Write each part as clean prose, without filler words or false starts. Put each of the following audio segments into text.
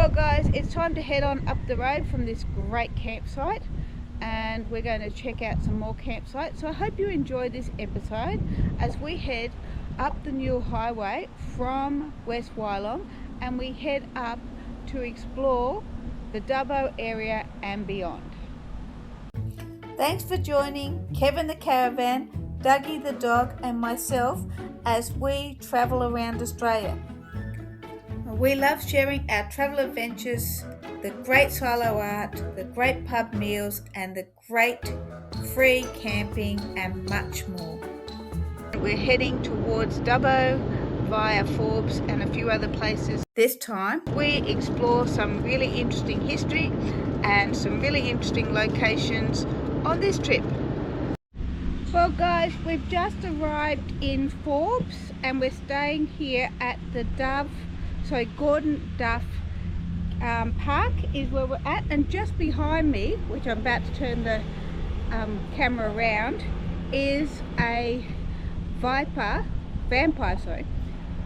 Well guys, it's time to head on up the road from this great campsite, and we're going to check out some more campsites. So I hope you enjoy this episode as we head up the Newell highway from West Wyalong, and we head up to explore the Dubbo area and beyond. Thanks for joining Kevin the caravan, Dougie the dog and myself as we travel around Australia. We love sharing our travel adventures, the great silo art, the great pub meals and the great free camping and much more. We're heading towards Dubbo via Forbes and a few other places. This time we explore some really interesting history and some really interesting locations on this trip. Well guys, we've just arrived in Forbes and we're staying here at the Gordon Duff Park is where we're at, and just behind me, which I'm about to turn the camera around, is a vampire.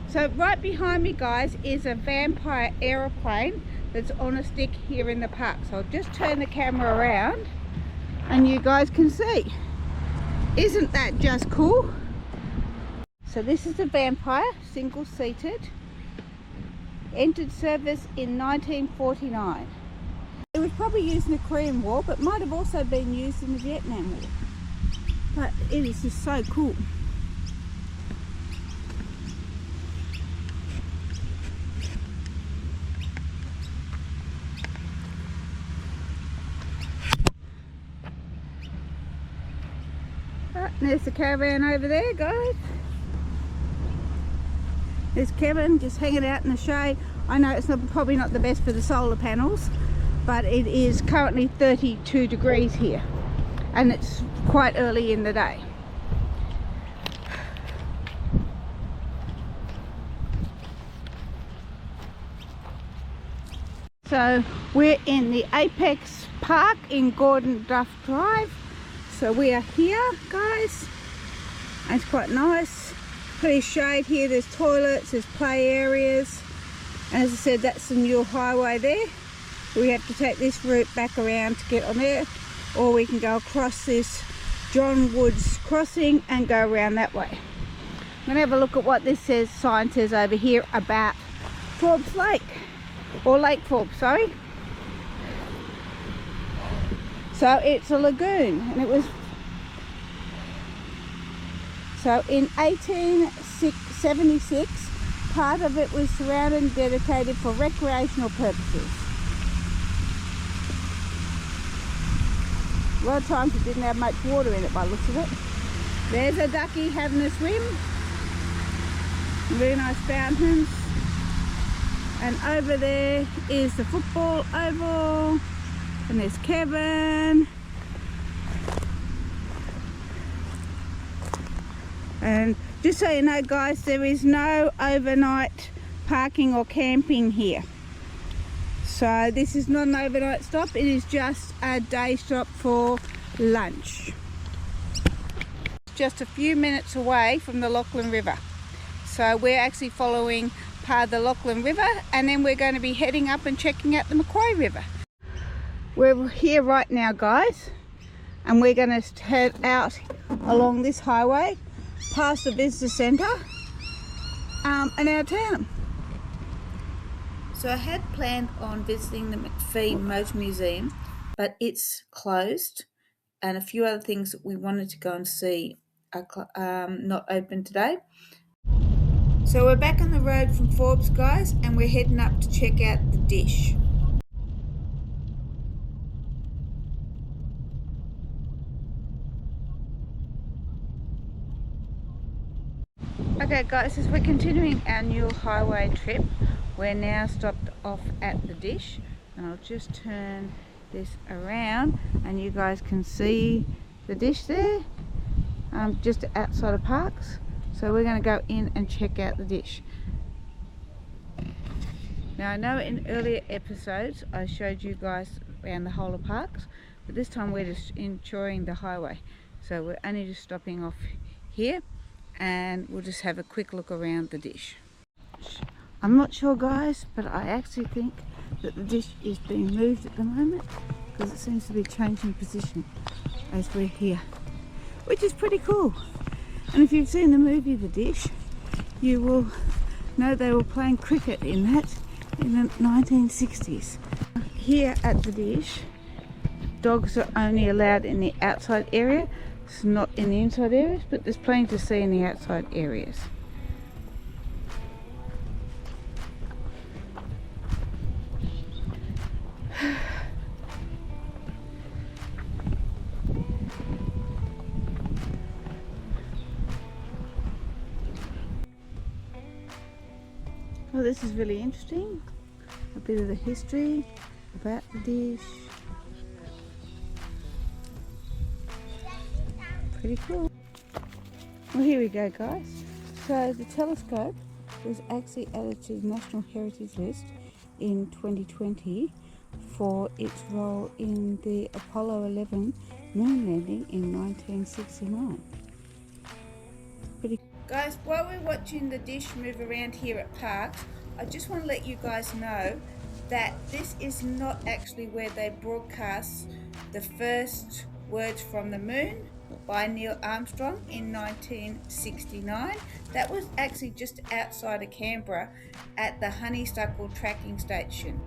So right behind me guys is a vampire aeroplane that's on a stick here in the park. So I'll just turn the camera around and you guys can see. Isn't that just cool? So this is a vampire, single-seated, entered service in 1949. It was probably used in the Korean War, but might have also been used in the Vietnam War. But it is just so cool. Right, there's the caravan over there, guys. There's Kevin just hanging out in the shade. I know it's probably not the best for the solar panels, but it is currently 32 degrees here and it's quite early in the day. So we're in the Apex Park in Gordon Duff Drive. So we are here, guys, and it's quite nice. Pretty shade here. There's toilets, there's play areas, and as I said, that's the Newell highway there. We have to take this route back around to get on there, or we can go across this John Woods crossing and go around that way. I'm going to have a look at what this sign says over here about Forbes Lake, or Lake Forbes, sorry. So it's a lagoon, and it was so in 1876 part of it was surrounded and dedicated for recreational purposes. A lot of times it didn't have much water in it by the looks of it. There's a ducky having a swim. Really nice fountains. And over there is the football oval. And there's Kevin. And just so you know guys, there is no overnight parking or camping here. So this is not an overnight stop, it is just a day stop for lunch. Just a few minutes away from the Lachlan River. So we're actually following part of the Lachlan River, and then we're going to be heading up and checking out the Macquarie River. We're here right now guys, and we're going to head out along this highway past the visitor centre and our town. So I had planned on visiting the McPhee Motor Museum, but it's closed, and a few other things that we wanted to go and see are not open today. So we're back on the road from Forbes guys, and we're heading up to check out the dish. Okay guys, as we're continuing our Newell highway trip, we're now stopped off at the dish, and I'll just turn this around and you guys can see the dish there, just outside of Parks. So we're going to go in and check out the dish. Now I know in earlier episodes I showed you guys around the whole of Parks, but this time we're just enjoying the highway. So we're only just stopping off here and we'll just have a quick look around the dish. I'm not sure guys, but I actually think that the dish is being moved at the moment because it seems to be changing position as we're here, which is pretty cool. And if you've seen the movie The Dish, you will know they were playing cricket in that in the 1960s. Here at The Dish, dogs are only allowed in the outside area, it's not in the inside areas, but there's plenty to see in the outside areas. Well, this is really interesting. A bit of the history about the dish. Pretty cool. Well, here we go guys. So the telescope was actually added to the National Heritage List in 2020 for its role in the Apollo 11 moon landing in 1969. Pretty guys, while we're watching the dish move around here at Parks, I just want to let you guys know that this is not actually where they broadcast the first words from the moon by Neil Armstrong in 1969. That was actually just outside of Canberra at the Honeysuckle tracking station,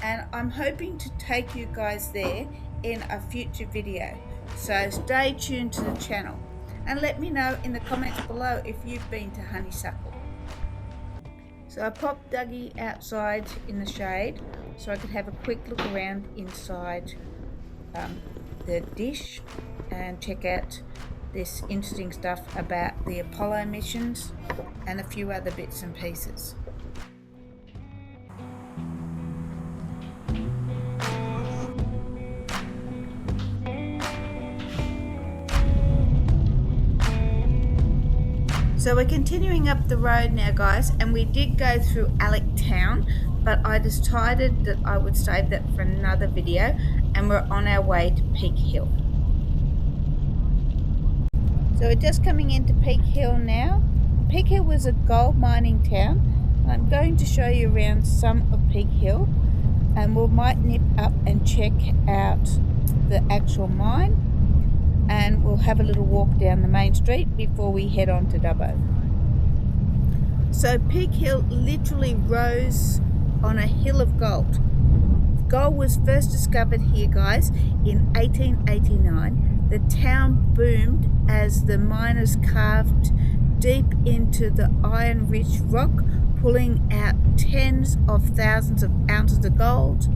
and I'm hoping to take you guys there in a future video, so stay tuned to the channel and let me know in the comments below if you've been to Honeysuckle. So I popped Dougie outside in the shade so I could have a quick look around inside the dish and check out this interesting stuff about the Apollo missions and a few other bits and pieces. So we're continuing up the road now guys, and we did go through Alec Town, but I decided that I would save that for another video, and we're on our way to Peak Hill. So we're just coming into Peak Hill now. Peak Hill was a gold mining town. I'm going to show you around some of Peak Hill, and we might nip up and check out the actual mine, and we'll have a little walk down the main street before we head on to Dubbo. So Peak Hill literally rose on a hill of gold. Gold was first discovered here guys in 1889. The town boomed as the miners carved deep into the iron-rich rock, pulling out tens of thousands of ounces of gold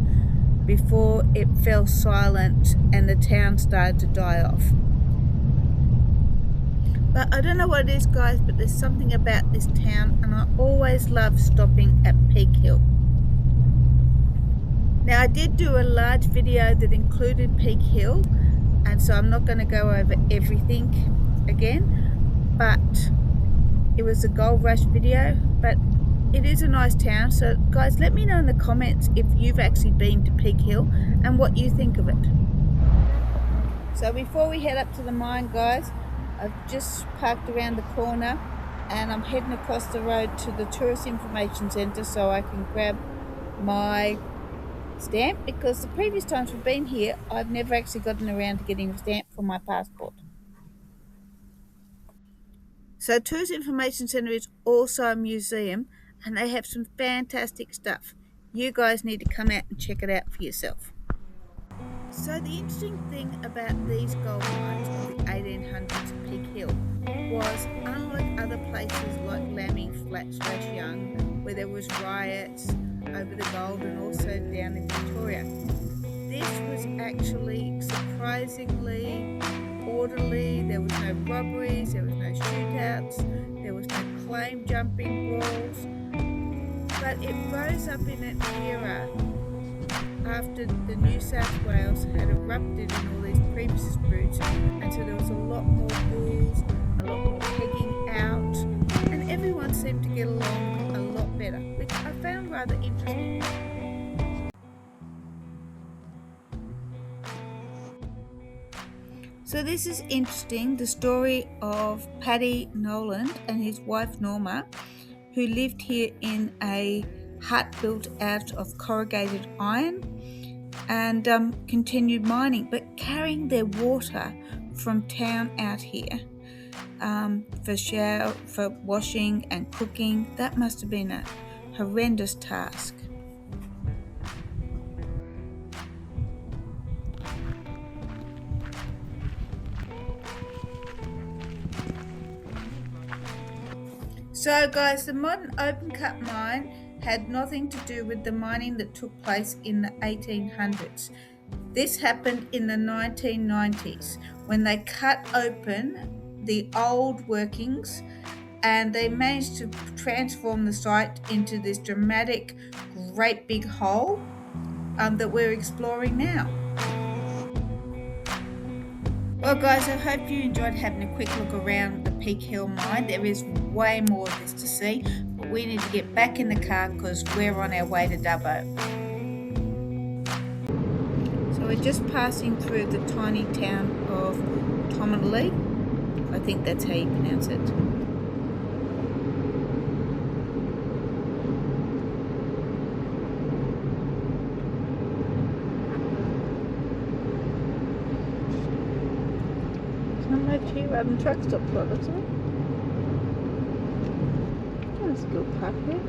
before it fell silent and the town started to die off. But I don't know what it is guys, but there's something about this town, and I always love stopping at Peak Hill. Now I did do a large video that included Peak Hill, and so I'm not going to go over everything again, but it was a gold rush video. But it is a nice town, so guys let me know in the comments if you've actually been to Peak Hill and what you think of it. So before we head up to the mine guys, I've just parked around the corner and I'm heading across the road to the Tourist Information Centre so I can grab my stamp, because the previous times we've been here I've never actually gotten around to getting a stamp for my passport. So Tourist Information Centre is also a museum, and they have some fantastic stuff. You guys need to come out and check it out for yourself. So the interesting thing about these gold mines of the 1800s at Peak Hill was, unlike other places like Lambing Flat/Young, where there was riots over the gold, and also down in Victoria, this was actually surprisingly orderly. There was no robberies, there was no shootouts, there was no claim jumping brawls, but it rose up in an era after the New South Wales had erupted in all these previous disputes, and so there was a lot more bulls, a lot more pegging out, and everyone seemed to get along a lot better, which I found rather interesting. So this is interesting, the story of Paddy Noland and his wife Norma. who lived here in a hut built out of corrugated iron and continued mining, but carrying their water from town out here for washing and cooking. That must have been a horrendous task. So guys, the modern open cut mine had nothing to do with the mining that took place in the 1800s. This happened in the 1990s when they cut open the old workings and they managed to transform the site into this dramatic, great big hole that we're exploring now. Well guys, I hope you enjoyed having a quick look around the Peak Hill mine. There is way more of this to see, but we need to get back in the car because we're on our way to Dubbo. So we're just passing through the tiny town of Tominley. I think that's how you pronounce it. Not much here rather than truck stop for, looks like. There's a little park there.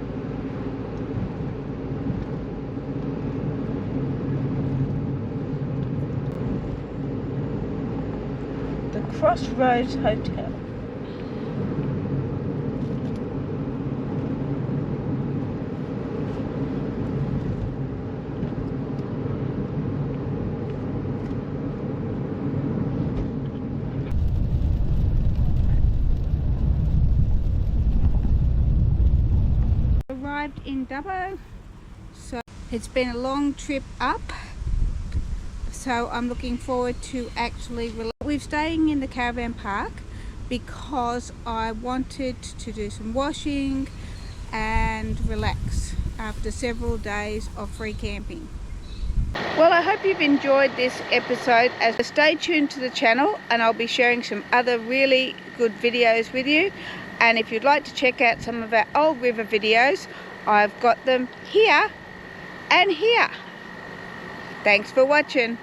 The Crossroads Hotel. Arrived in Dubbo, so it's been a long trip up, so I'm looking forward to actually we're staying in the caravan park because I wanted to do some washing and relax after several days of free camping. Well, I hope you've enjoyed this episode. Stay tuned to the channel and I'll be sharing some other really good videos with you. And if you'd like to check out some of our old river videos, I've got them here and here. Thanks for watching.